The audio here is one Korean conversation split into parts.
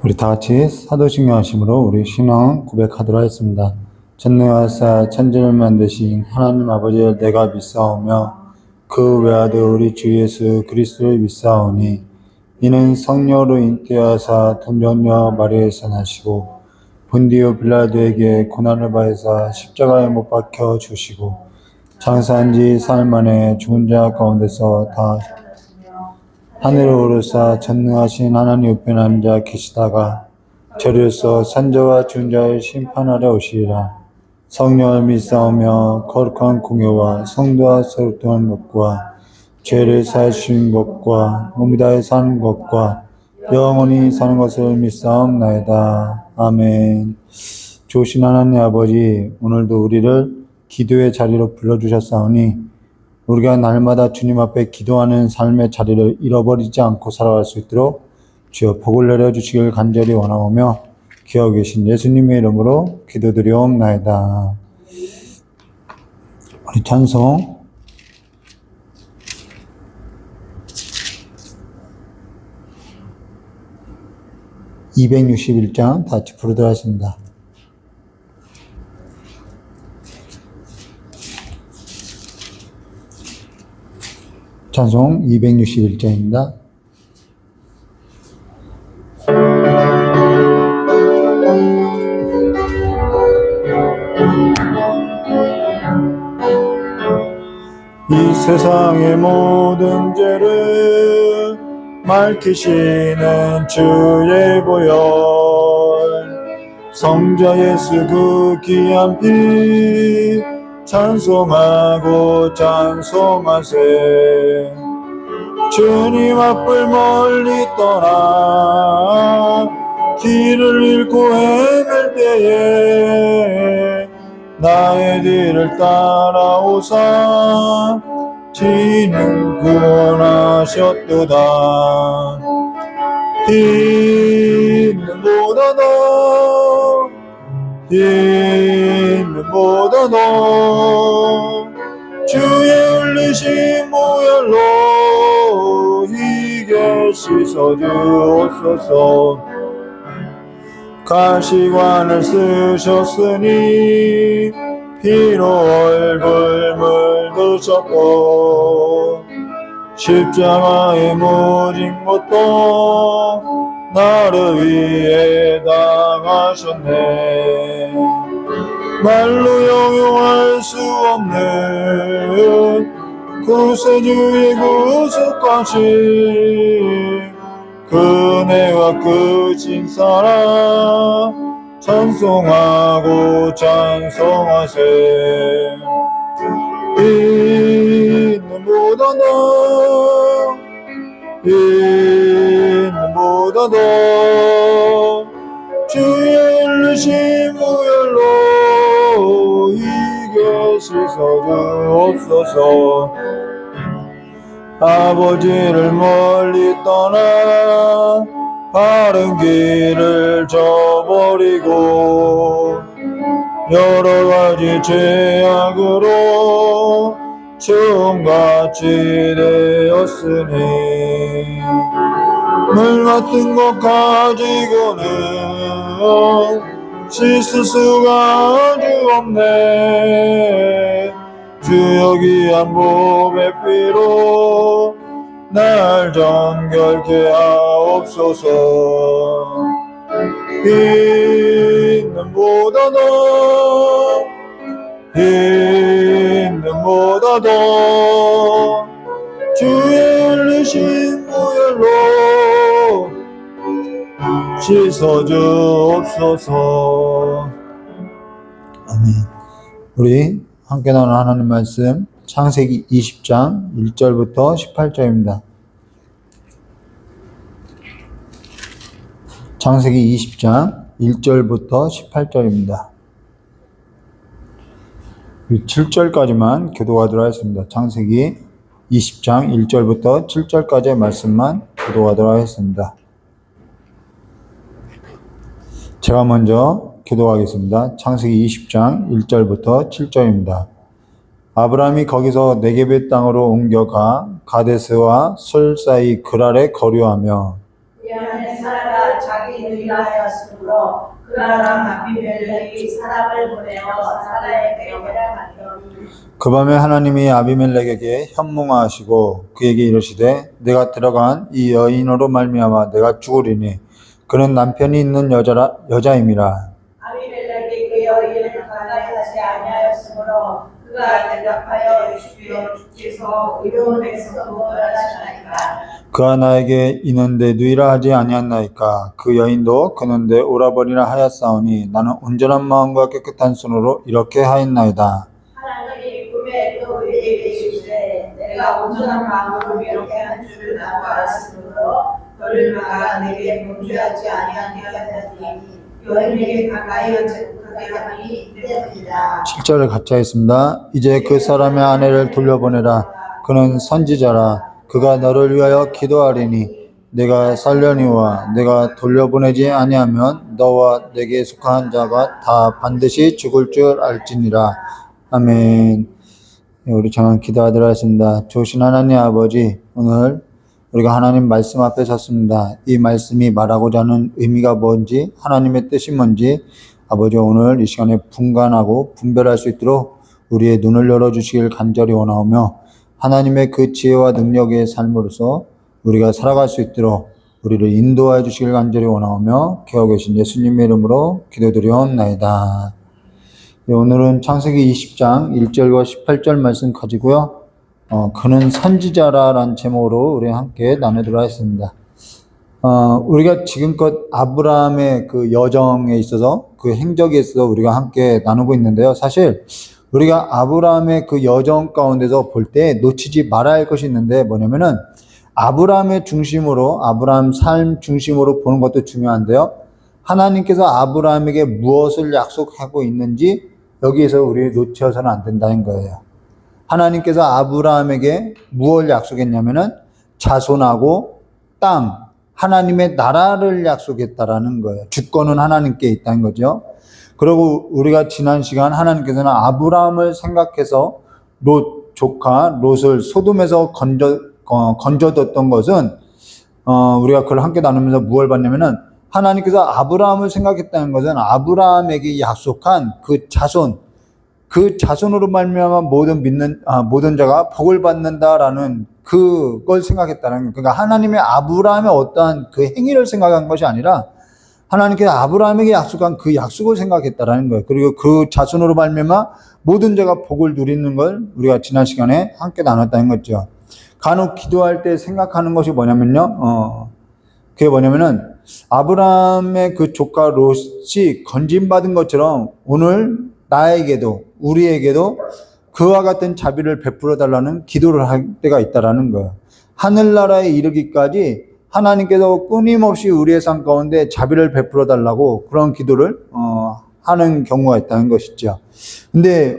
우리 다 같이 사도신경 하심으로 우리 신앙 고백하도록 하겠습니다. 전능하사 천지를 만드신 하나님 아버지를 내가 믿사오며 그 외아들 우리 주 예수 그리스도를 믿사오니 이는 성령으로 잉태하사 동정녀 마리아에서 나시고 본디오 빌라도에게 고난을 받으사 십자가에 못 박혀 주시고 장사한 지 사흘 만에 죽은 자 가운데서 다 하늘에 오르사 전능하신 하나님 우편에 앉아 계시다가 저리로서 산자와 죽은 자를 심판하러 오시리라. 성령을 믿사오며 거룩한 공예와 성도와 서로통한 것과 죄를 사하시는 것과 몸이 다해 사는 것과 영원히 사는 것을 믿사옵나이다. 아멘. 좋으신 하나님 아버지, 오늘도 우리를 기도의 자리로 불러주셨사오니 우리가 날마다 주님 앞에 기도하는 삶의 자리를 잃어버리지 않고 살아갈 수 있도록 주여 복을 내려주시길 간절히 원하오며 기어 계신 예수님의 이름으로 기도드리옵나이다. 우리 찬송 261장 다 같이 부르도록 하겠습니다. 찬송 261장입니다. 이 세상의 모든 죄를 맑히시는 주의 보혈 성자 예수 그 귀한 피 찬송하고 찬송하세. 주님 앞을 멀리 떠나 길을 잃고 헤맬 때에 나의 뒤를 따라오사 지는 구원하셨도다. 있는 보다도 주의 흘리신 보혈로 이게 씻어주옵소서. 가시관을 쓰셨으니 피로 얼굴 물드셨고 십자가에 묻은 것도 나를 위해 당하셨네. 말로 형용할 수 없는 구세주의 구속하신 그네와 그 진사랑 찬송하고 찬송하세. 있는 보다도 주의 흘리신 보혈로 이게 씻어주옵소서. 아버지를 멀리 떠나 바른 길을 저버리고 여러 가지 죄악으로 처음같이 되었으니 물 같은 것 가지고는 씻을 수가 아주 없네. 주여 귀한 보배 피로 날 정결케 하옵소서. 있는 보다도 주의 흘리신 보혈로 씻어주옵소서. 아멘. 우리 함께 나누는 하나님 말씀 창세기 20장 1절부터 18절입니다. 창세기 20장 1절부터 18절입니다. 7절까지만 교도하도록 하겠습니다. 창세기 20장 1절부터 7절까지의 말씀만 교도하도록 하겠습니다. 제가 먼저 교도하겠습니다. 창세기 20장 1절부터 7절입니다. 아브라함이 거기서 네게브 땅으로 옮겨가 가데스와 술 사이 그랄에 거류하며 그 안에 살아가 그가 자기 의하였으므로 그 아람 아비멜렉이 사람을 보내어 사라에게 매달하니라. 그 밤에 하나님이 아비멜렉에게 현몽하시고 그에게 이르시되 내가 들어간 이 여인으로 말미암아 내가 죽으리니 그는 남편이 있는 여자임이라. 아비멜렉이 그 여인을 간하지 아니하였으므로 그가 대답하여 주께서 의로운 백성도 원하시나이까. 그가 나에게 이는데 누이라 하지 아니하나이까. 그 여인도 그는데 오라버니라 하였사오니 나는 온전한 마음과 깨끗한 손으로 이렇게 하였나이다. 하나님이 꿈에 또 우리에게 이르시되 내가 온전한 마음으로 이렇게 한 줄을 나도 알았으므로 너를 막아 내게 범죄하지 아니하니 여인에게 가까이 하지 못하게 하니 이때입니다. 7절을 같이 하겠습니다. 이제 그 사람의 아내를 돌려보내라. 그는 선지자라. 그가 너를 위하여 기도하리니 내가 살려니와 내가 돌려보내지 아니하면 너와 내게 속한 자가 다 반드시 죽을 줄 알지니라. 아멘. 우리 정한 기도하도록 하겠습니다. 좋으신 하나님 아버지, 오늘 우리가 하나님 말씀 앞에 섰습니다. 이 말씀이 말하고자 하는 의미가 뭔지, 하나님의 뜻이 뭔지 아버지 오늘 이 시간에 분간하고 분별할 수 있도록 우리의 눈을 열어주시길 간절히 원하오며 하나님의 그 지혜와 능력의 삶으로서 우리가 살아갈 수 있도록 우리를 인도하여 주시길 간절히 원하오며 기하고 계신 예수님의 이름으로 기도드리옵나이다. 오늘은 창세기 20장 1절과 18절 말씀 가지고요. 그는 선지자라는 제목으로 우리 함께 나누도록 하겠습니다. 우리가 지금껏 아브라함의 그 여정에 있어서 그 행적에 있어서 우리가 함께 나누고 있는데요. 사실 우리가 아브라함의 그 여정 가운데서 볼 때 놓치지 말아야 할 것이 있는데 뭐냐면은 아브라함의 중심으로 아브라함 삶 중심으로 보는 것도 중요한데요. 하나님께서 아브라함에게 무엇을 약속하고 있는지 여기에서 우리 놓쳐서는 안 된다는 거예요. 하나님께서 아브라함에게 무엇을 약속했냐면은 자손하고 땅, 하나님의 나라를 약속했다라는 거예요. 주권은 하나님께 있다는 거죠. 그리고 우리가 지난 시간 하나님께서는 아브라함을 생각해서 롯 조카 롯을 소돔에서 건져뒀던 것은 우리가 그걸 함께 나누면서 무엇을 봤냐면은 하나님께서 아브라함을 생각했다는 것은 아브라함에게 약속한 그 자손으로 말미암아 모든 자가 복을 받는다라는 그걸 생각했다는 거예요. 그러니까 하나님의 아브라함의 어떠한 그 행위를 생각한 것이 아니라 하나님께서 아브라함에게 약속한 그 약속을 생각했다라는 거예요. 그리고 그 자손으로 말미암아 모든 자가 복을 누리는 걸 우리가 지난 시간에 함께 나눴다는 거죠. 간혹 기도할 때 생각하는 것이 뭐냐면요. 그게 뭐냐면은 아브라함의 그 조카 롯이 건진받은 것처럼 오늘 나에게도 우리에게도 그와 같은 자비를 베풀어 달라는 기도를 할 때가 있다라는 거예요. 하늘나라에 이르기까지 하나님께서 끊임없이 우리의 삶 가운데 자비를 베풀어 달라고 그런 기도를 하는 경우가 있다는 것이죠. 근데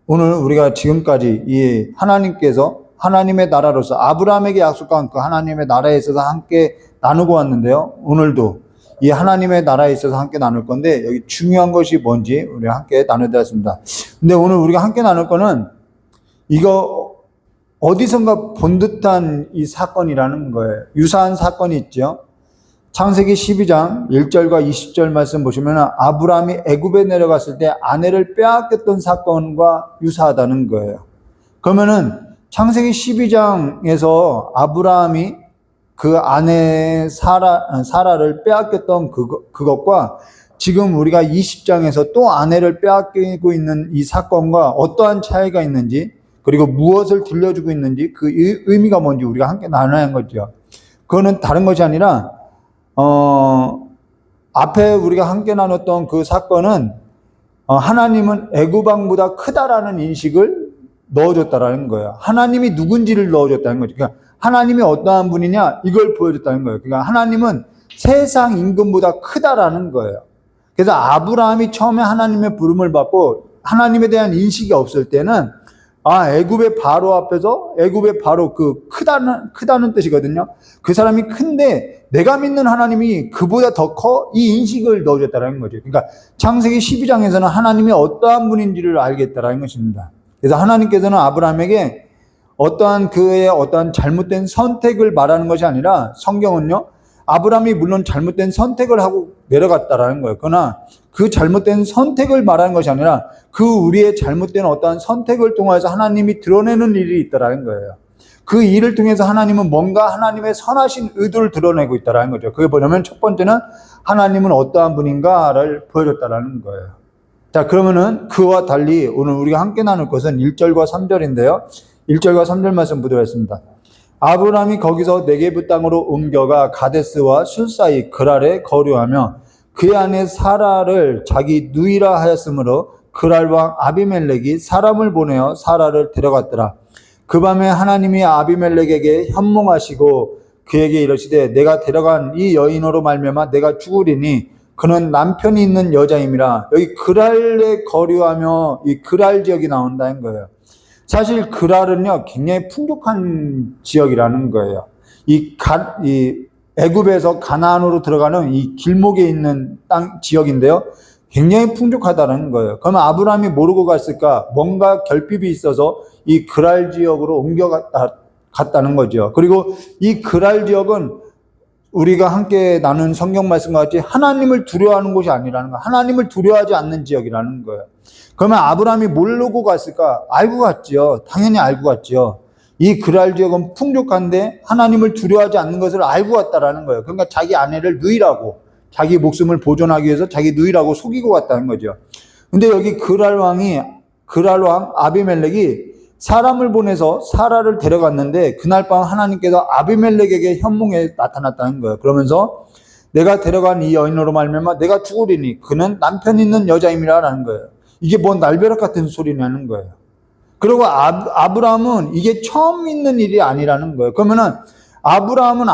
오늘 우리가 지금까지 이 하나님께서 하나님의 나라로서 아브라함에게 약속한 그 하나님의 나라에 있어서 함께 나누고 왔는데요. 오늘도 이 하나님의 나라에 있어서 함께 나눌 건데 여기 중요한 것이 뭔지 우리 함께 나누도록 하겠습니다. 근데 오늘 우리가 함께 나눌 거는 이거 어디선가 본 듯한 이 사건이라는 거예요. 유사한 사건이 있죠. 창세기 12장 1절과 20절 말씀 보시면 아브라함이 애굽에 내려갔을 때 아내를 빼앗겼던 사건과 유사하다는 거예요. 그러면은 창세기 12장에서 아브라함이 그 아내 사라를 빼앗겼던 그것과 지금 우리가 20장에서 또 아내를 빼앗기고 있는 이 사건과 어떠한 차이가 있는지 그리고 무엇을 들려주고 있는지 그 의미가 뭔지 우리가 함께 나눠야 하는 거죠. 그거는 다른 것이 아니라 앞에 우리가 함께 나눴던 그 사건은 하나님은 애굽 왕보다 크다라는 인식을 넣어줬다라는 거예요. 하나님이 누군지를 넣어줬다는 거죠. 그러니까 하나님이 어떠한 분이냐 이걸 보여줬다는 거예요. 그러니까 하나님은 세상 임금보다 크다라는 거예요. 그래서 아브라함이 처음에 하나님의 부름을 받고 하나님에 대한 인식이 없을 때는 애굽의 바로 앞에서 애굽의 바로 그 크다는 뜻이거든요. 그 사람이 큰데 내가 믿는 하나님이 그보다 더 커 이 인식을 넣어줬다라는 거죠. 그러니까 창세기 12장에서는 하나님이 어떠한 분인지를 알겠다라는 것입니다. 그래서 하나님께서는 아브라함에게 어떠한 그의 어떠한 잘못된 선택을 말하는 것이 아니라 성경은요 아브라함이 물론 잘못된 선택을 하고 내려갔다라는 거예요. 그러나 그 잘못된 선택을 말하는 것이 아니라 그 우리의 잘못된 어떠한 선택을 통해서 하나님이 드러내는 일이 있다라는 거예요. 그 일을 통해서 하나님은 뭔가 하나님의 선하신 의도를 드러내고 있다라는 거죠. 그게 뭐냐면 첫 번째는 하나님은 어떠한 분인가를 보여줬다라는 거예요. 자, 그러면은 그와 달리 오늘 우리가 함께 나눌 것은 1절과 3절인데요. 1절과 3절 말씀 보도록 하겠습니다. 아브라함이 거기서 네게브 땅으로 옮겨가 가데스와 술 사이 그랄에 거류하며 그의 아내 사라를 자기 누이라 하였으므로 그랄 왕 아비멜렉이 사람을 보내어 사라를 데려갔더라. 그 밤에 하나님이 아비멜렉에게 현몽하시고 그에게 이르시되 내가 데려간 이 여인으로 말미암아 내가 죽으리니 그는 남편이 있는 여자임이라. 여기 그랄에 거류하며 이 그랄 지역이 나온다는 거예요. 사실 그랄은요 굉장히 풍족한 지역이라는 거예요. 이 애굽에서 가나안으로 들어가는 이 길목에 있는 땅 지역인데요. 굉장히 풍족하다는 거예요. 그러면 아브라함이 모르고 갔을까? 뭔가 결핍이 있어서 이 그랄 지역으로 옮겨갔다는 거죠. 그리고 이 그랄 지역은 우리가 함께 나눈 성경 말씀과 같이 하나님을 두려워하는 곳이 아니라는 거예요. 하나님을 두려워하지 않는 지역이라는 거예요. 그러면 아브라함이 모르고 갔을까? 알고 갔죠. 당연히 알고 갔죠. 이 그랄 지역은 풍족한데 하나님을 두려워하지 않는 것을 알고 갔다라는 거예요. 그러니까 자기 아내를 누이라고, 자기 목숨을 보존하기 위해서 자기 누이라고 속이고 갔다는 거죠. 근데 여기 그랄 왕 아비멜렉이 사람을 보내서 사라를 데려갔는데 그날 밤 하나님께서 아비멜렉에게 현몽에 나타났다는 거예요. 그러면서 내가 데려간 이 여인으로 말미암아 내가 죽으리니 그는 남편 있는 여자임이라는 거예요. 이게 뭔 날벼락 같은 소리냐는 거예요. 그리고 아브라함은 이게 처음 있는 일이 아니라는 거예요. 그러면은 아브라함은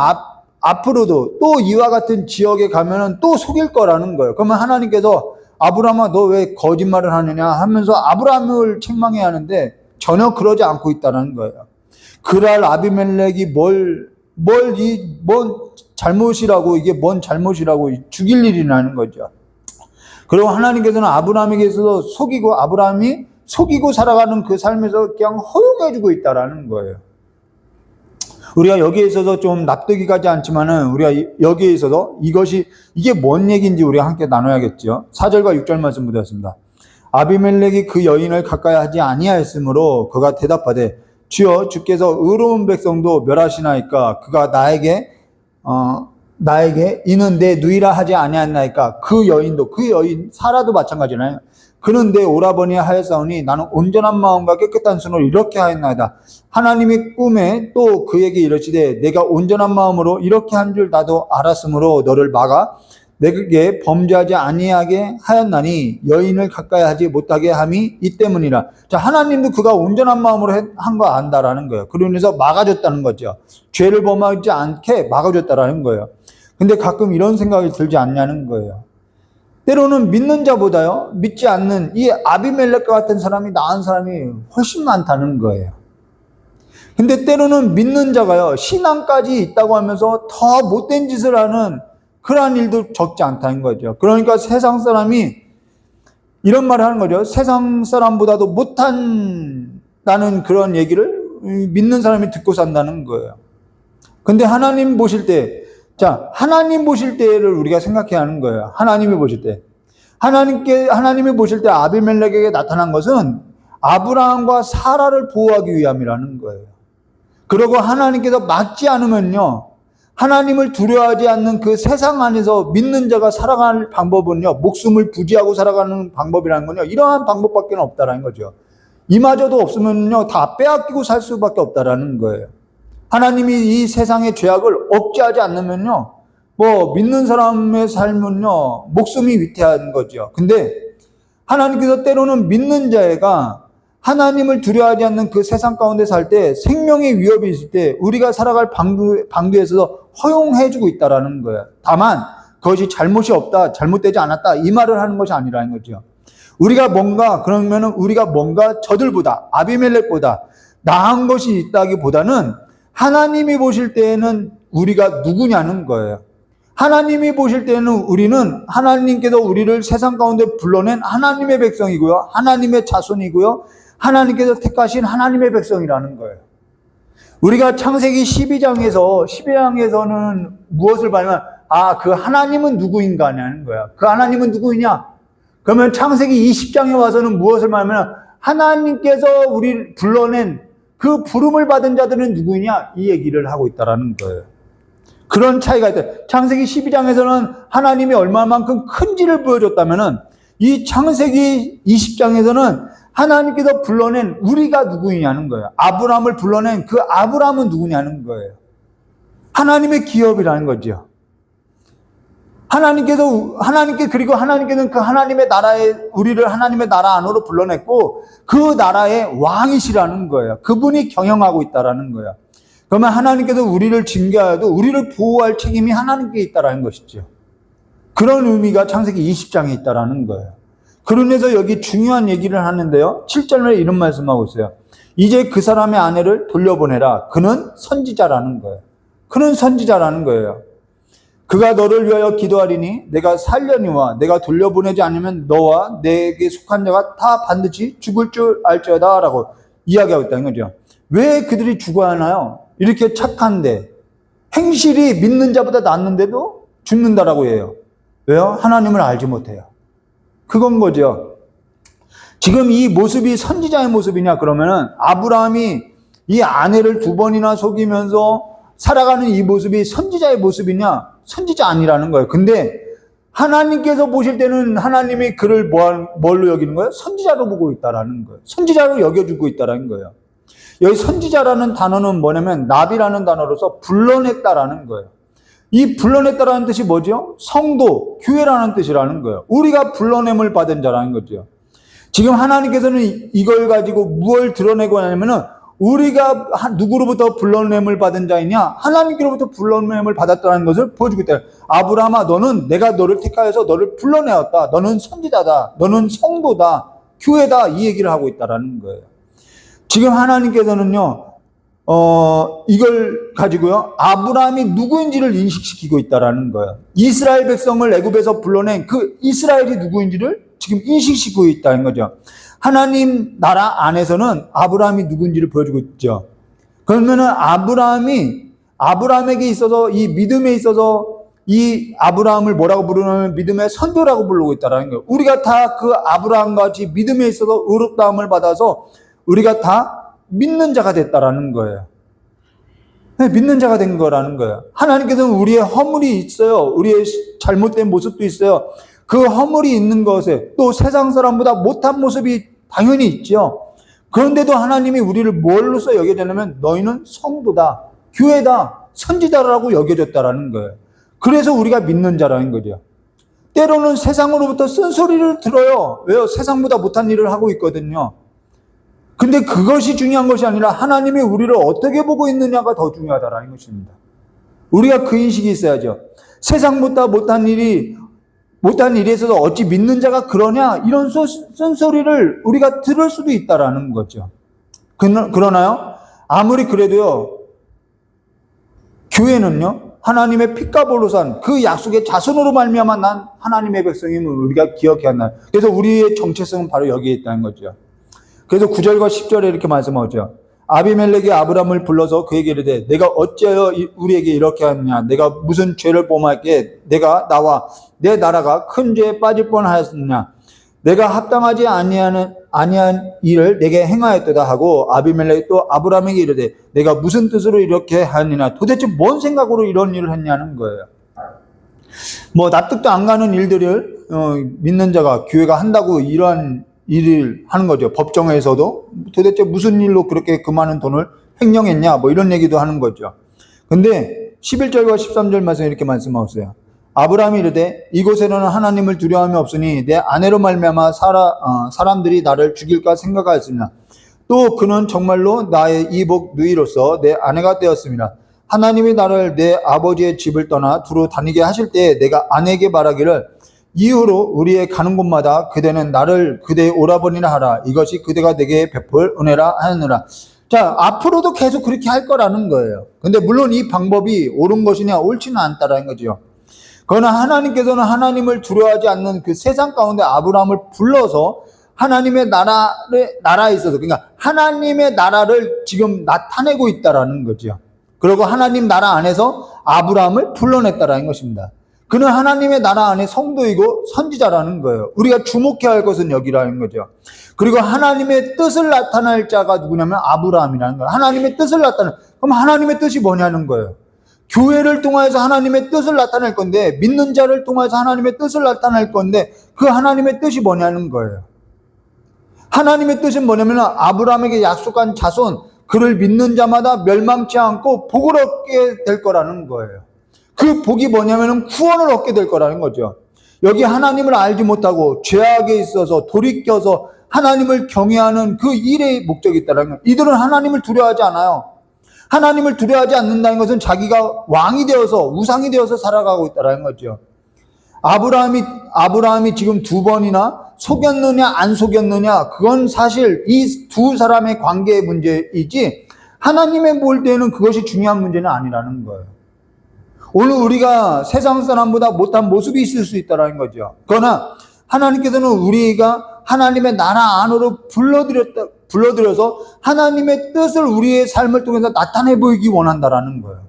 앞으로도 또 이와 같은 지역에 가면은 또 속일 거라는 거예요. 그러면 하나님께서 아브라함아 너 왜 거짓말을 하느냐 하면서 아브라함을 책망해야 하는데 전혀 그러지 않고 있다는 거예요. 그랄 아비멜렉이 뭔 잘못이라고 이게 뭔 잘못이라고 죽일 일이라는 거죠. 그리고 하나님께서는 아브라함에게 있어서 아브라함이 속이고 살아가는 그 삶에서 그냥 허용해주고 있다라는 거예요. 우리가 여기에 있어서 좀 납득이 가지 않지만은 우리가 여기에 있어서 이게 뭔 얘기인지 우리가 함께 나눠야겠죠. 4절과 6절 말씀 보겠습니다. 아비멜렉이 그 여인을 가까이 하지 아니하였으므로 그가 대답하되 주여 주께서 의로운 백성도 멸하시나이까 그가 나에게 이는 내 누이라 하지 아니하나이까. 그 여인 사라도 마찬가지잖아요. 그는 내 오라버니 하였사오니 나는 온전한 마음과 깨끗한 손으로 이렇게 하였나이다. 하나님이 꿈에 또 그에게 이르시되 내가 온전한 마음으로 이렇게 한 줄 나도 알았으므로 너를 막아 내게 범죄하지 아니하게 하였나니 여인을 가까이 하지 못하게 함이 이 때문이라. 자, 하나님도 그가 온전한 마음으로 한 거 안다라는 거예요. 그러면서 막아줬다는 거죠. 죄를 범하지 않게 막아줬다라는 거예요. 근데 가끔 이런 생각이 들지 않냐는 거예요. 때로는 믿는 자보다요, 믿지 않는 이 아비멜렉과 같은 사람이 나은 사람이 훨씬 많다는 거예요. 근데 때로는 믿는 자가요, 신앙까지 있다고 하면서 더 못된 짓을 하는 그러한 일도 적지 않다는 거죠. 그러니까 세상 사람이 이런 말을 하는 거죠. 세상 사람보다도 못한다는 그런 얘기를 믿는 사람이 듣고 산다는 거예요. 근데 하나님 보실 때, 하나님 보실 때를 우리가 생각해야 하는 거예요. 하나님이 보실 때. 하나님이 보실 때 아비멜렉에게 나타난 것은 아브라함과 사라를 보호하기 위함이라는 거예요. 그리고 하나님께서 막지 않으면요, 하나님을 두려워하지 않는 그 세상 안에서 믿는 자가 살아가는 방법은요, 목숨을 부지하고 살아가는 방법이라는 건요, 이러한 방법밖에 없다라는 거죠. 이마저도 없으면요, 다 빼앗기고 살 수밖에 없다라는 거예요. 하나님이 이 세상의 죄악을 억제하지 않으면요, 믿는 사람의 삶은요, 목숨이 위태한 거죠. 근데 하나님께서 때로는 믿는 자가 하나님을 두려워하지 않는 그 세상 가운데 살 때 생명의 위협이 있을 때 우리가 살아갈 방도에 있어서 허용해주고 있다라는 거예요. 다만 그것이 잘못이 없다, 잘못되지 않았다 이 말을 하는 것이 아니라는 거죠. 우리가 뭔가 저들보다 아비멜렉보다 나은 것이 있다기보다는 하나님이 보실 때에는 우리가 누구냐는 거예요. 하나님이 보실 때는 우리는 하나님께서 우리를 세상 가운데 불러낸 하나님의 백성이고요, 하나님의 자손이고요, 하나님께서 택하신 하나님의 백성이라는 거예요. 우리가 창세기 12장에서는 무엇을 말하면, 그 하나님은 누구인가 하는 거야. 그 하나님은 누구이냐? 그러면 창세기 20장에 와서는 무엇을 말하면, 하나님께서 우리를 불러낸 그 부름을 받은 자들은 누구이냐? 이 얘기를 하고 있다라는 거예요. 그런 차이가 있다. 창세기 12장에서는 하나님이 얼마만큼 큰지를 보여줬다면은, 이 창세기 20장에서는 하나님께서 불러낸 우리가 누구이냐는 거예요. 아브라함을 불러낸 그 아브라함은 누구냐는 거예요. 하나님의 기업이라는 거죠. 그리고 하나님께서는 그 하나님의 나라에, 우리를 하나님의 나라 안으로 불러냈고, 그 나라의 왕이시라는 거예요. 그분이 경영하고 있다라는 거예요. 그러면 하나님께서 우리를 징계하여도 우리를 보호할 책임이 하나님께 있다라는 것이죠. 그런 의미가 창세기 20장에 있다라는 거예요. 그러면서 여기 중요한 얘기를 하는데요. 7절에 이런 말씀하고 있어요. 이제 그 사람의 아내를 돌려보내라. 그는 선지자라는 거예요. 그는 선지자라는 거예요. 그가 너를 위하여 기도하리니 내가 살려니와 내가 돌려보내지 않으면 너와 내게 속한 자가 다 반드시 죽을 줄 알지어다 라고 이야기하고 있다는 거죠. 왜 그들이 죽어야 하나요? 이렇게 착한데, 행실이 믿는 자보다 낫는데도 죽는다라고 해요. 왜요? 하나님을 알지 못해요. 그건 거죠. 지금 이 모습이 선지자의 모습이냐 그러면은, 아브라함이 이 아내를 2번이나 속이면서 살아가는 이 모습이 선지자의 모습이냐? 선지자 아니라는 거예요. 근데 하나님께서 보실 때는 하나님이 그를 뭘로 여기는 거예요? 선지자로 보고 있다라는 거예요. 선지자로 여겨주고 있다라는 거예요. 여기 선지자라는 단어는 뭐냐면 나비라는 단어로서 불러냈다라는 거예요. 이 불러냈다라는 뜻이 뭐죠? 성도, 교회라는 뜻이라는 거예요. 우리가 불러냄을 받은 자라는 거죠. 지금 하나님께서는 이걸 가지고 무엇을 드러내고 하냐면은, 우리가 누구로부터 불러냄을 받은 자이냐? 하나님께로부터 불러냄을 받았다는 것을 보여주고 있다. 아브라함아, 내가 너를 택하여서 너를 불러내었다. 너는 선지자다. 너는 성도다. 교회다. 이 얘기를 하고 있다라는 거예요. 지금 하나님께서는요, 이걸 가지고요, 아브라함이 누구인지를 인식시키고 있다라는 거예요. 이스라엘 백성을 애굽에서 불러낸 그 이스라엘이 누구인지를 지금 인식시키고 있다는 거죠. 하나님 나라 안에서는 아브라함이 누구인지를 보여주고 있죠. 그러면은 아브라함에게 있어서, 이 믿음에 있어서 이 아브라함을 뭐라고 부르냐면 믿음의 선조라고 부르고 있다는 거예요. 우리가 다 그 아브라함 같이 믿음에 있어서 의롭다함을 받아서 우리가 다 믿는 자가 됐다라는 거예요. 네, 믿는 자가 된 거라는 거예요. 하나님께서는 우리의 허물이 있어요. 우리의 잘못된 모습도 있어요. 그 허물이 있는 것에 또 세상 사람보다 못한 모습이 당연히 있죠. 그런데도 하나님이 우리를 뭘로써 여겨졌냐면 너희는 성도다, 교회다, 선지자라고 여겨졌다라는 거예요. 그래서 우리가 믿는 자라는 거죠. 때로는 세상으로부터 쓴소리를 들어요. 왜요? 세상보다 못한 일을 하고 있거든요. 근데 그것이 중요한 것이 아니라 하나님이 우리를 어떻게 보고 있느냐가 더 중요하다라는 것입니다. 우리가 그 인식이 있어야죠. 세상보다 못한 일에 있어서 어찌 믿는 자가 그러냐? 이런 쓴소리를 우리가 들을 수도 있다라는 거죠. 그러나요? 아무리 그래도요, 교회는요, 하나님의 피가 볼로 산 그 약속의 자손으로 말미암아 난 하나님의 백성임을 우리가 기억해야 한다. 그래서 우리의 정체성은 바로 여기에 있다는 거죠. 그래서 9절과 10절에 이렇게 말씀하죠. 아비멜렉이 아브람을 불러서 그에게 이르되 내가 어찌하여 우리에게 이렇게 하느냐? 내가 무슨 죄를 범하게 내가 나와 내 나라가 큰 죄에 빠질 뻔하였느냐? 내가 합당하지 아니한 일을 내게 행하였도다 하고 아비멜렉이 또 아브람에게 이르되 내가 무슨 뜻으로 이렇게 하느냐? 도대체 뭔 생각으로 이런 일을 했냐는 거예요. 뭐 납득도 안 가는 일들을 믿는 자가, 교회가 한다고 이러한 일을 하는 거죠. 법정에서도 도대체 무슨 일로 그렇게 그 많은 돈을 횡령했냐, 뭐 이런 얘기도 하는 거죠. 근데 11절과 13절 말씀 이렇게 말씀하고 있어요. 아브라함이 이르되 이곳에는 하나님을 두려움이 없으니 내 아내로 말미암아 사람들이 나를 죽일까 생각하였으나 또 그는 정말로 나의 이복 누이로서 내 아내가 되었습니다. 하나님이 나를 내 아버지의 집을 떠나 두루 다니게 하실 때 내가 아내에게 말하기를 이후로 우리의 가는 곳마다 그대는 나를 그대의 오라버니라 하라. 이것이 그대가 내게 베풀 은혜라 하느라. 자, 앞으로도 계속 그렇게 할 거라는 거예요. 근데 물론 이 방법이 옳은 것이냐 옳지는 않다라는 거죠. 그러나 하나님께서는 하나님을 두려워하지 않는 그 세상 가운데 아브라함을 불러서 하나님의 나라에 있어서, 그러니까 하나님의 나라를 지금 나타내고 있다라는 거죠. 그리고 하나님 나라 안에서 아브라함을 불러냈다라는 것입니다. 그는 하나님의 나라 안에 성도이고 선지자라는 거예요. 우리가 주목해야 할 것은 여기라는 거죠. 그리고 하나님의 뜻을 나타낼 자가 누구냐면 아브라함이라는 거예요. 하나님의 뜻을 그럼 하나님의 뜻이 뭐냐는 거예요. 교회를 통해서 하나님의 뜻을 나타낼 건데, 믿는 자를 통해서 하나님의 뜻을 나타낼 건데, 그 하나님의 뜻이 뭐냐는 거예요. 하나님의 뜻은 뭐냐면 아브라함에게 약속한 자손, 그를 믿는 자마다 멸망치 않고 복을 얻게 될 거라는 거예요. 그 복이 뭐냐면 구원을 얻게 될 거라는 거죠. 여기 하나님을 알지 못하고 죄악에 있어서 돌이켜서 하나님을 경외하는 그 일의 목적이 있다는 거예요. 이들은 하나님을 두려워하지 않아요. 하나님을 두려워하지 않는다는 것은 자기가 왕이 되어서, 우상이 되어서 살아가고 있다는 거죠. 아브라함이 지금 두 번이나 속였느냐 안 속였느냐, 그건 사실 이 두 사람의 관계의 문제이지 하나님의 볼 때는 그것이 중요한 문제는 아니라는 거예요. 오늘 우리가 세상 사람보다 못한 모습이 있을 수 있다는 거죠. 그러나 하나님께서는 우리가 하나님의 나라 안으로 불러들여서 하나님의 뜻을 우리의 삶을 통해서 나타내 보이기 원한다라는 거예요.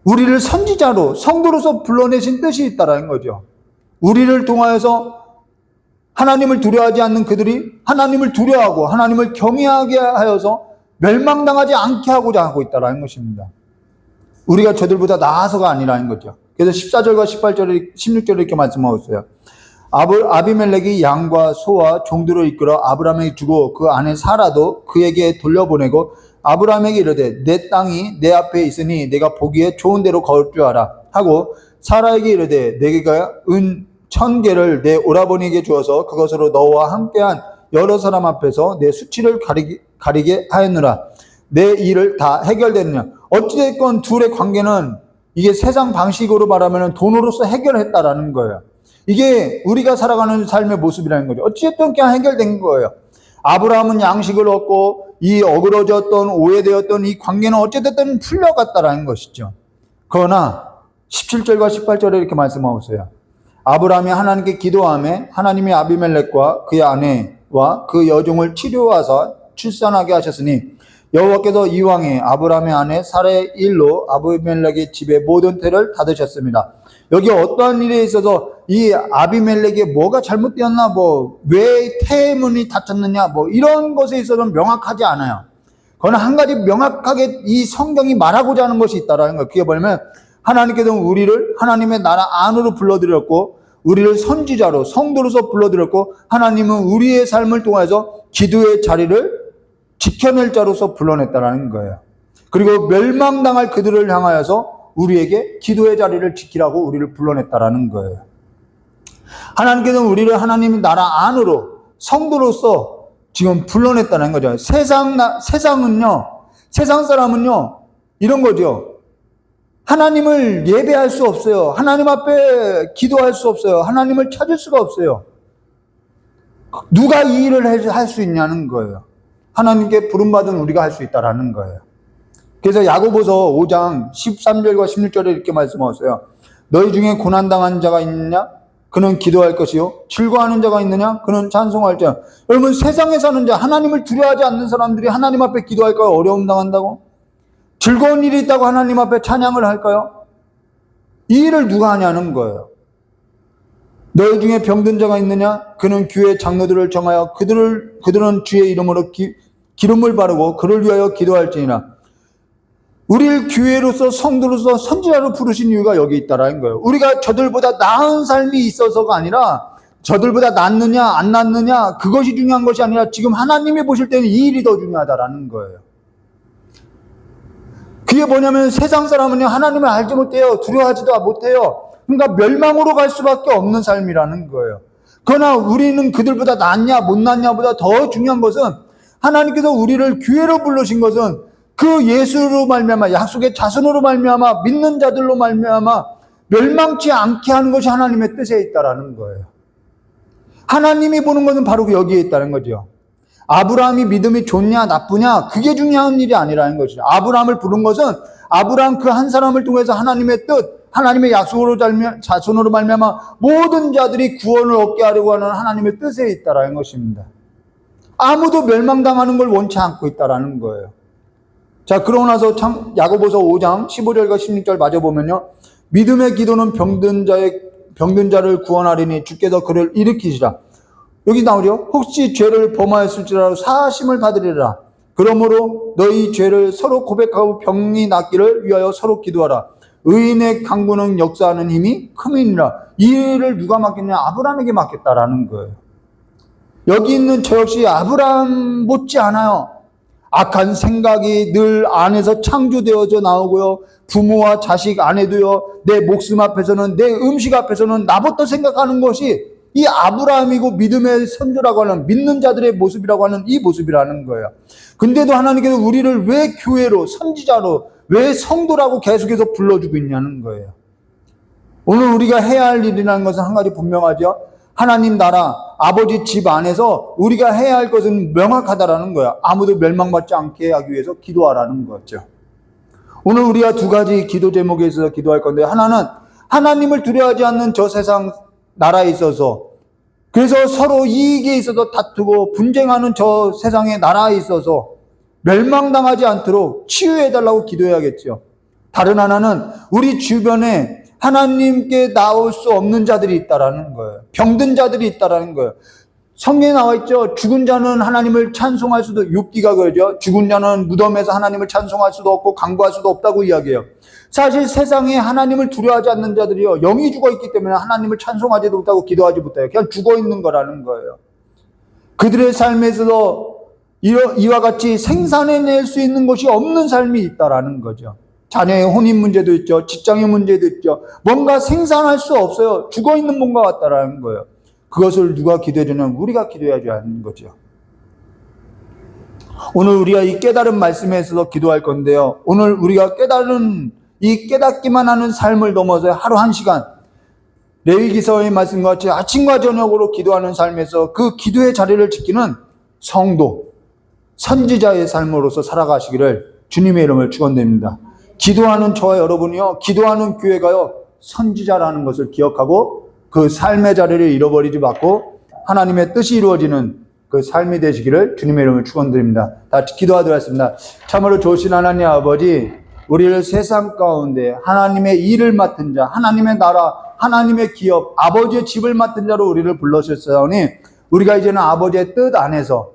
우리를 선지자로, 성도로서 불러내신 뜻이 있다라는 거죠. 우리를 통하여서 하나님을 두려워하지 않는 그들이 하나님을 두려워하고 하나님을 경외하게 하여서 멸망당하지 않게 하고자 하고 있다라는 것입니다. 우리가 저들보다 나아서가 아니라는 거죠. 그래서 14절과 18절에 16절에 이렇게 말씀하고 있어요. 아비멜렉이 양과 소와 종들을 이끌어 아브라함에게 주고 그 아내 사라도 그에게 돌려보내고 아브라함에게 이르되 내 땅이 내 앞에 있으니 내가 보기에 좋은 데로 걸 줄 알아 하고 사라에게 이르되 내가 은 1000개를 내 오라버니에게 주어서 그것으로 너와 함께한 여러 사람 앞에서 내 수치를 가리게 하였느라. 내 일을 다 해결됐느냐. 어찌됐건 둘의 관계는 이게 세상 방식으로 말하면 돈으로서 해결했다라는 거예요. 이게 우리가 살아가는 삶의 모습이라는 거죠. 어찌됐든 그냥 해결된 거예요. 아브라함은 양식을 얻고 이 어그러졌던 오해되었던 이 관계는 어찌됐든 풀려갔다라는 것이죠. 그러나 17절과 18절에 이렇게 말씀하고 있어요. 아브라함이 하나님께 기도하며 하나님이 아비멜렉과 그의 아내와 그 여종을 치료하사 출산하게 하셨으니 여호와께서 이왕에 아브라함의 아내 사라의 일로 아비멜렉의 집의 모든 태를 닫으셨습니다. 여기 어떠한 일에 있어서 이 아비멜렉에 뭐가 잘못되었나, 왜 태문이 닫혔느냐, 이런 것에 있어서는 명확하지 않아요. 그러나 한 가지 명확하게 이 성경이 말하고자 하는 것이 있다라는 거예요. 그게 뭐냐면 하나님께서 우리를 하나님의 나라 안으로 불러들였고 우리를 선지자로, 성도로서 불러들였고 하나님은 우리의 삶을 통해서 기도의 자리를 지켜낼 자로서 불러냈다라는 거예요. 그리고 멸망당할 그들을 향하여서 우리에게 기도의 자리를 지키라고 우리를 불러냈다라는 거예요. 하나님께서는 우리를 하나님의 나라 안으로 성도로서 지금 불러냈다는 거죠. 세상은요, 세상 사람은요, 이런 거죠. 하나님을 예배할 수 없어요. 하나님 앞에 기도할 수 없어요. 하나님을 찾을 수가 없어요. 누가 이 일을 할 수 있냐는 거예요. 하나님께 부름받은 우리가 할 수 있다라는 거예요. 그래서 야고보서 5장 13절과 16절에 이렇게 말씀하셨어요. 너희 중에 고난당한 자가 있느냐? 그는 기도할 것이요. 즐거워하는 자가 있느냐? 그는 찬송할 자. 여러분, 세상에 사는 자, 하나님을 두려워하지 않는 사람들이 하나님 앞에 기도할까요? 어려움 당한다고? 즐거운 일이 있다고 하나님 앞에 찬양을 할까요? 이 일을 누가 하냐는 거예요. 너희 중에 병든 자가 있느냐? 그는 교회 장로들을 정하여 그들은 주의 이름으로 기름을 바르고 그를 위하여 기도할지니라. 우리를 교회로서 성도로서 선지자로 부르신 이유가 여기 있다라는 거예요. 우리가 저들보다 나은 삶이 있어서가 아니라 저들보다 낫느냐 안 낫느냐 그것이 중요한 것이 아니라 지금 하나님이 보실 때는 이 일이 더 중요하다라는 거예요. 그게 뭐냐면 세상 사람은요, 하나님을 알지 못해요. 두려워하지도 못해요. 그러니까 멸망으로 갈 수밖에 없는 삶이라는 거예요. 그러나 우리는 그들보다 낫냐 못 낫냐보다 더 중요한 것은 하나님께서 우리를 교회로 부르신 것은 그 예수로 말미암아, 약속의 자손으로 말미암아, 믿는 자들로 말미암아 멸망치 않게 하는 것이 하나님의 뜻에 있다라는 거예요. 하나님이 보는 것은 바로 여기에 있다는 거죠. 아브라함이 믿음이 좋냐 나쁘냐 그게 중요한 일이 아니라는 것이죠. 아브라함을 부른 것은 아브라함 그 한 사람을 통해서 하나님의 뜻, 하나님의 약속으로 자손으로 말미암아 모든 자들이 구원을 얻게 하려고 하는 하나님의 뜻에 있다라는 것입니다. 아무도 멸망당하는 걸 원치 않고 있다라는 거예요. 자, 그러고 나서 야고보서 5장 15절과 16절 마저 보면요. 믿음의 기도는 병든 자를 구원하리니 주께서 그를 일으키시라. 여기 나오죠. 혹시 죄를 범하였을지라도 사하심을 받으리라. 그러므로 너희 죄를 서로 고백하고 병이 낫기를 위하여 서로 기도하라. 의인의 강구는 역사하는 힘이 큼이니라. 이 일을 누가 맡겼냐? 아브라함에게 맡겼다라는 거예요. 여기 있는 저 역시 아브라함 못지 않아요. 악한 생각이 늘 안에서 창조되어져 나오고요. 부모와 자식 안에도요. 내 목숨 앞에서는, 내 음식 앞에서는 나부터 생각하는 것이 이 아브라함이고 믿음의 선조라고 하는, 믿는 자들의 모습이라고 하는 이 모습이라는 거예요. 근데도 하나님께서 우리를 왜 교회로, 선지자로, 왜 성도라고 계속해서 불러주고 있냐는 거예요. 오늘 우리가 해야 할 일이라는 것은 한 가지 분명하죠. 하나님 나라, 아버지 집 안에서 우리가 해야 할 것은 명확하다라는 거야. 아무도 멸망받지 않게 하기 위해서 기도하라는 거죠. 오늘 우리가 두 가지 기도 제목에 있어서 기도할 건데, 하나는 하나님을 두려워하지 않는 저 세상 나라에 있어서, 그래서 서로 이익에 있어서 다투고 분쟁하는 저 세상의 나라에 있어서 멸망당하지 않도록 치유해달라고 기도해야겠죠. 다른 하나는 우리 주변에 하나님께 나올 수 없는 자들이 있다라는 거예요. 병든 자들이 있다라는 거예요. 성경에 나와 있죠. 죽은 자는 하나님을 찬송할 수도, 욥기가 그러죠. 죽은 자는 무덤에서 하나님을 찬송할 수도 없고 간구할 수도 없다고 이야기해요. 사실 세상에 하나님을 두려워하지 않는 자들이요, 영이 죽어 있기 때문에 하나님을 찬송하지도 못하고 기도하지 못해요. 그냥 죽어 있는 거라는 거예요. 그들의 삶에서 이와 같이 생산해낼 수 있는 것이 없는 삶이 있다라는 거죠. 자녀의 혼인 문제도 있죠. 직장의 문제도 있죠. 뭔가 생산할 수 없어요. 죽어 있는 뭔가 같다라는 거예요. 그것을 누가 기도해 주냐면 우리가 기도해야지 하는 거죠. 오늘 우리가 이 깨달은 말씀에 있어서 기도할 건데요. 오늘 우리가 깨닫기만 하는 삶을 넘어서 하루 1시간, 레위기서의 말씀과 같이 아침과 저녁으로 기도하는 삶에서 그 기도의 자리를 지키는 성도, 선지자의 삶으로서 살아가시기를 주님의 이름을 축원드립니다. 기도하는 저와 여러분이요, 기도하는 교회가요, 선지자라는 것을 기억하고 그 삶의 자리를 잃어버리지 않고 하나님의 뜻이 이루어지는 그 삶이 되시기를 주님의 이름을 축원드립니다. 다 기도하도록 하겠습니다. 참으로 좋으신 하나님 아버지, 우리를 세상 가운데 하나님의 일을 맡은 자, 하나님의 나라, 하나님의 기업, 아버지의 집을 맡은 자로 우리를 불러주셨사오니 우리가 이제는 아버지의 뜻 안에서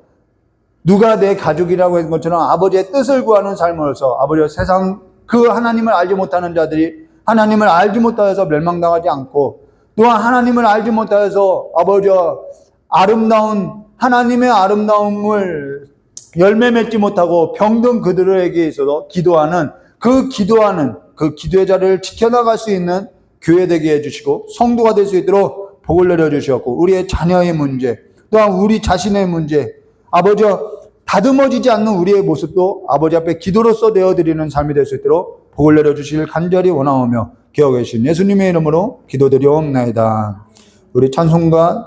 누가 내 가족이라고 했던 것처럼 아버지의 뜻을 구하는 삶으로서 아버지의 세상 그 하나님을 알지 못하는 자들이 하나님을 알지 못하여서 멸망당하지 않고, 또한 하나님을 알지 못하여서 아버지와 아름다운 하나님의 아름다움을 열매 맺지 못하고 병든 그들에게 있어서 기도하는 그 기도의 자리를 지켜나갈 수 있는 교회 되게 해주시고 성도가 될 수 있도록 복을 내려주시었고, 우리의 자녀의 문제, 또한 우리 자신의 문제, 아버지와 다듬어지지 않는 우리의 모습도 아버지 앞에 기도로서 내어드리는 삶이 될 수 있도록 복을 내려주시길 간절히 원하오며 기억해 주신 예수님의 이름으로 기도드리옵나이다. 우리 찬송가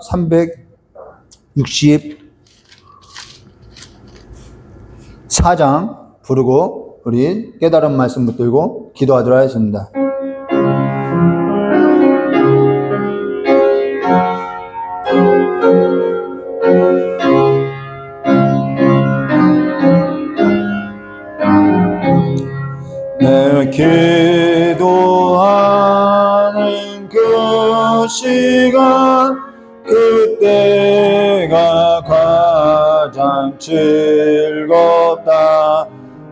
364장 부르고 우리 깨달은 말씀 붙들고 기도하도록 하겠습니다. 내 기도하는 그 시간, 그때가 가장 즐겁다.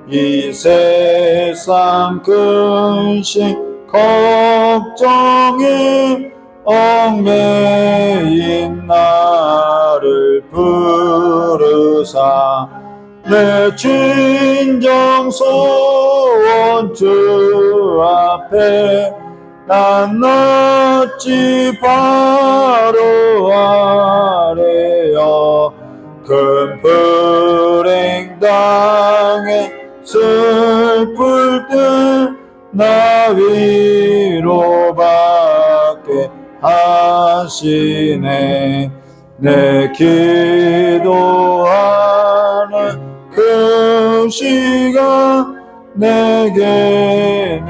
이 세상 근심 걱정이 얽매인 나를 부르사 내 진정 소원 주 앞에 난 놨지 바로 아래여. 큰 불행 당해 슬플 때 나 위로받게 하시네. 내 기도하는 그 시간 내게는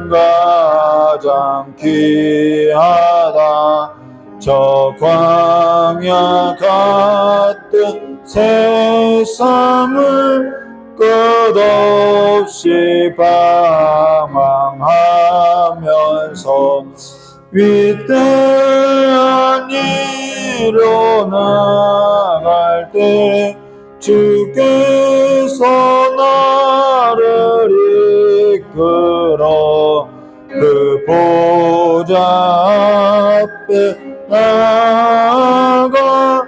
가장 귀하다. 저 광야 같은 세상을 끝없이 방황하면서 위대한 일로 나갈 때 주께서 나를 이끌어 그 보좌 앞에 나아가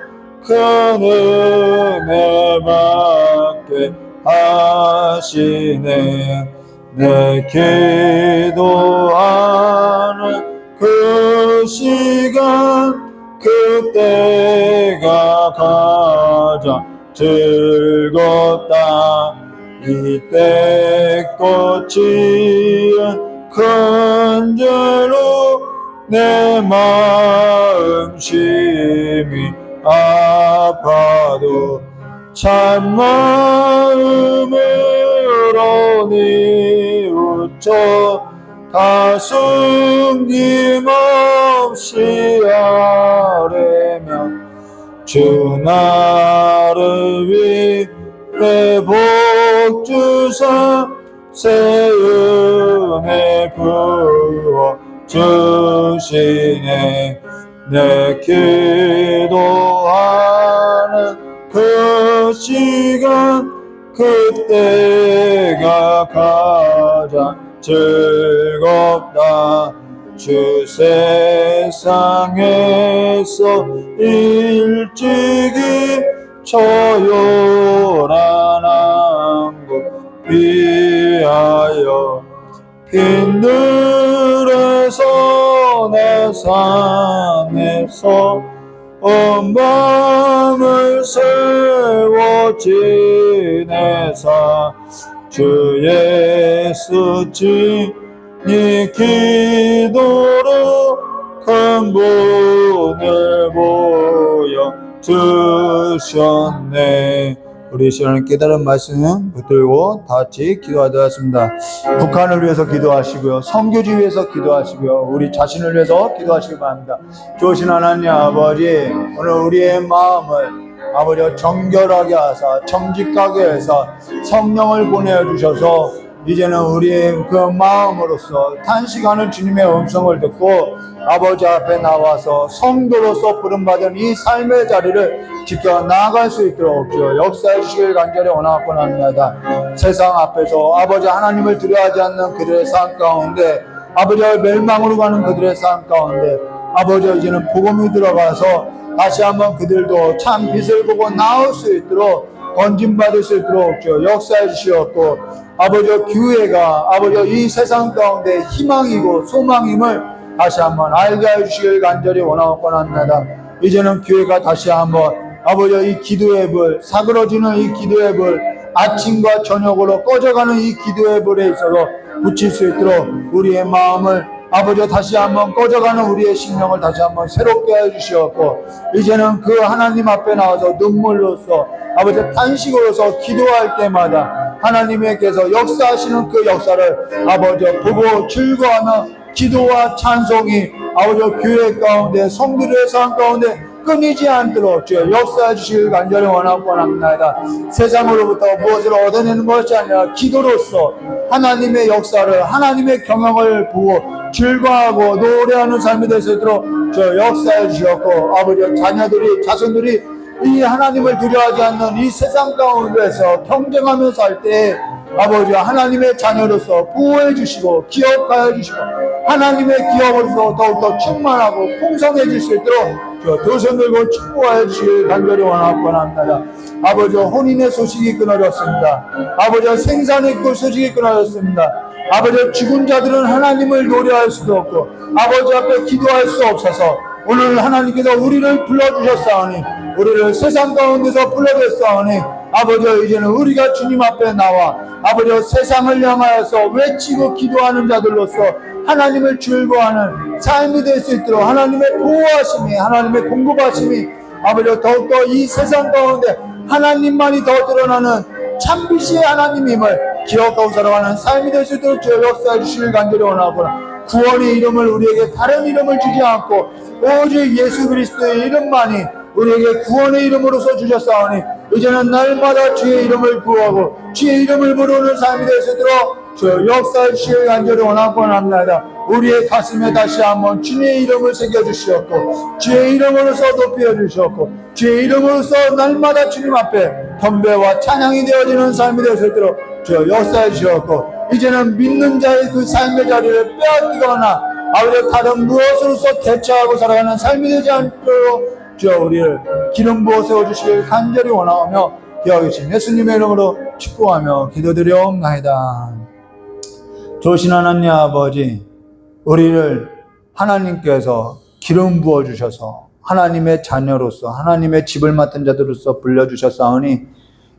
큰 은혜 받게 하시네. 내 기도하는 그 시간 그때가 가장 즐겁다. 이때 꽃이은 큰 죄로 내 마음 심히 아파도 참 마음으로 뉘우쳐 다 숨김없이 아뢰며 주 나를 위해 복 주사 새 은혜 부어 주시네. 내 기도하는 그 시간 그때가 가장 즐겁다. 주 세상에서 일찍이 처요란한 곳 위하여 빈들에서 내 산에서 온 밤을 세워 지내사 주 예수 니 기도로 큰 분을 보여 주셨네. 우리 시간을 깨달은 말씀 붙들고 다 같이 기도하도록 하겠습니다. 북한을 위해서 기도하시고요, 선교지 위해서 기도하시고요, 우리 자신을 위해서 기도하시기 바랍니다. 좋으신 하나님 아버지, 오늘 우리의 마음을 아버지 정결하게 하사 정직하게 해서 성령을 보내주셔서 이제는 우리의 그 마음으로서 탄식하는 주님의 음성을 듣고 아버지 앞에 나와서 성도로서 부름받은 이 삶의 자리를 지켜 나아갈 수 있도록 역사해 주시길 간절히 원하곤 합니다. 세상 앞에서 아버지 하나님을 두려워하지 않는 그들의 삶 가운데, 아버지의 멸망으로 가는 그들의 삶 가운데 아버지 이제는 복음이 들어가서 다시 한번 그들도 참 빛을 보고 나올 수 있도록 건진받을 수 있도록 역사해 주시었고, 아버지 교회가 아버지 이 세상 가운데 희망이고 소망임을 다시 한번 알게 해주시길 간절히 원하곤 합니다. 이제는 교회가 다시 한번 아버지 이 기도의 불, 사그러지는 이 기도의 불, 아침과 저녁으로 꺼져가는 이 기도의 불에 있어서 붙일 수 있도록 우리의 마음을 아버지 다시 한번 꺼져가는 우리의 심령을 다시 한번 새롭게 해주시었고, 이제는 그 하나님 앞에 나와서 눈물로써 아버지 탄식으로서 기도할 때마다 하나님께서 역사하시는 그 역사를 아버지 보고 즐거워하며 기도와 찬송이 아버지 교회 가운데 성도들의 삶 가운데 끊이지 않도록 주여 역사해 주시길 간절히 원하고 합니다. 세상으로부터 무엇을 얻어내는 것이 아니라 기도로서 하나님의 역사를, 하나님의 경영을 보고 즐거워하고 노래하는 삶이 될 수 있도록 주여 역사해 주셨고, 아버지 자녀들이, 자손들이 이 하나님을 두려워하지 않는 이 세상 가운데서 경쟁하며 살 때 아버지 하나님의 자녀로서 보호해 주시고 기업하여 주시고 하나님의 기업으로서 더욱더 충만하고 풍성해질 수 있도록 두 손 들고 축복하여 주시길 간절히 원하고 합니다. 아버지 혼인의 소식이 끊어졌습니다. 아버지 생산의 그 소식이 끊어졌습니다. 아버지 죽은 자들은 하나님을 노래할 수도 없고 아버지 앞에 기도할 수 없어서 오늘 하나님께서 우리를 불러주셨사오니, 우리를 세상 가운데서 불러줬사오니 아버지 이제는 우리가 주님 앞에 나와 아버지 세상을 향하여서 외치고 기도하는 자들로서 하나님을 즐거워하는 삶이 될 수 있도록 하나님의 보호하심이, 하나님의 공급하심이 아버지 더욱더 이 세상 가운데 하나님만이 더 드러나는 참빛의 하나님임을 기억하고 살아가는 삶이 될 수 있도록 주여 역사해 주시길 간절히 원하구나. 구원의 이름을 우리에게 다른 이름을 주지 않고 오직 예수 그리스도의 이름만이 우리에게 구원의 이름으로서 주셨사오니 이제는 날마다 주의 이름을 구하고 주의 이름을 부르는 삶이 될 수 있도록 주여 역사의 주의 간절히 원하고 합니다. 우리의 가슴에 다시 한번 주의 이름을 새겨주시옵고 주의 이름으로서 높여주시옵고 주의 이름으로서 날마다 주님 앞에 경배와 찬양이 되어지는 삶이 될 수 있도록 주여 역사해 주시옵고 이제는 믿는 자의 그 삶의 자리를 빼앗기거나 아버지 다른 무엇으로서 대처하고 살아가는 삶이 되지 않도록 주여 우리를 기름 부어 세워주시길 간절히 원하오며 기억하신 예수님의 이름으로 축복하며 기도드려옵나이다. 좋으신 하나님 아버지, 우리를 하나님께서 기름 부어주셔서 하나님의 자녀로서 하나님의 집을 맡은 자들로서 불러주셨사오니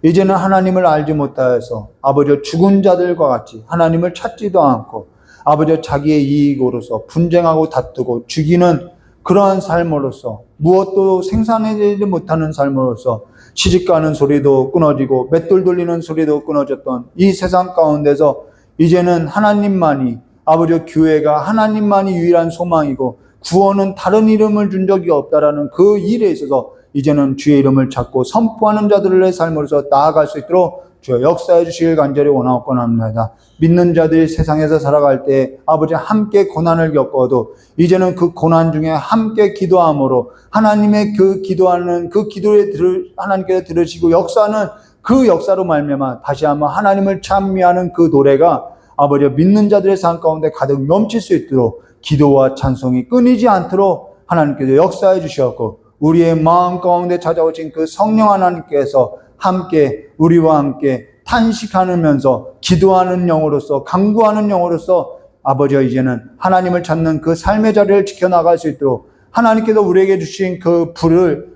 이제는 하나님을 알지 못하여서 아버지 죽은 자들과 같이 하나님을 찾지도 않고 아버지 자기의 이익으로서 분쟁하고 다투고 죽이는 그러한 삶으로서 무엇도 생산하지 못하는 삶으로서 시집가는 소리도 끊어지고 맷돌 돌리는 소리도 끊어졌던 이 세상 가운데서 이제는 하나님만이 아버지 교회가 하나님만이 유일한 소망이고 구원은 다른 이름을 준 적이 없다라는 그 일에 있어서 이제는 주의 이름을 찾고 선포하는 자들의 삶으로서 나아갈 수 있도록 주여 역사해 주시길 간절히 원하옵고 합니다. 믿는 자들이 세상에서 살아갈 때 아버지 함께 고난을 겪어도 이제는 그 고난 중에 함께 기도함으로 하나님의 그 기도하는 그 기도에 하나님께서 들으시고 역사는 그 역사로 말미암아 다시 한번 하나님을 찬미하는 그 노래가 아버지 믿는 자들의 삶 가운데 가득 넘칠 수 있도록 기도와 찬송이 끊이지 않도록 하나님께서 역사해 주셨고 우리의 마음 가운데 찾아오신 그 성령 하나님께서 함께 우리와 함께 탄식하면서 기도하는 영으로서 간구하는 영으로서 아버지와 이제는 하나님을 찾는 그 삶의 자리를 지켜나갈 수 있도록 하나님께서 우리에게 주신 그 불을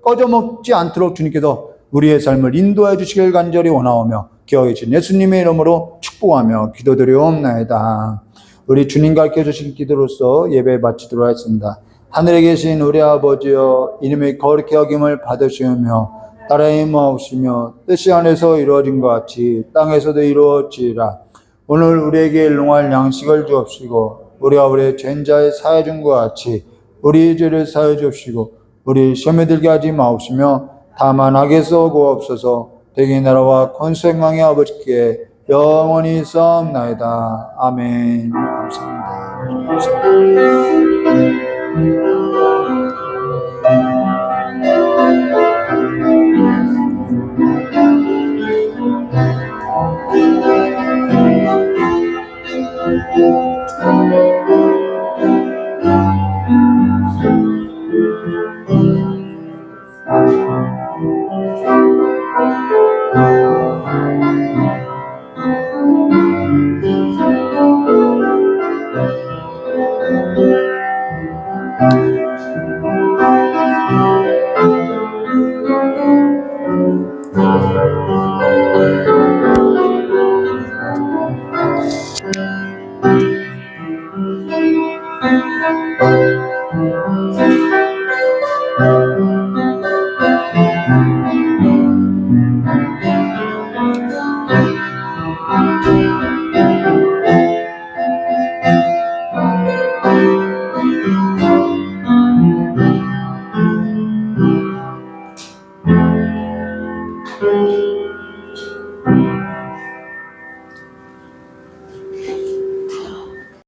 꺼져먹지 않도록 주님께서 우리의 삶을 인도해 주시길 간절히 원하오며 기억해 주신 예수님의 이름으로 축복하며 기도드리옵나이다. 우리 주님 가르쳐 주신 기도로서 예배 마치도록 하겠습니다. 하늘에 계신 우리 아버지여 이름이 거룩히 여김을 받으시오며 나라의 임하옵시며 뜻이 하늘에서 이루어진 것 같이 땅에서도 이루어지라. 오늘 우리에게 일용할 양식을 주옵시고 우리가 우리의 죄인자의 사해 준 것 같이 우리 죄를 사해 주옵시고 우리 시험에 들게 하지 마옵시며 다만 악에서 구하옵소서. 대개 나라와 권세 영광의 아버지께 영원히 싸움나이다. 아멘. 감사합니다.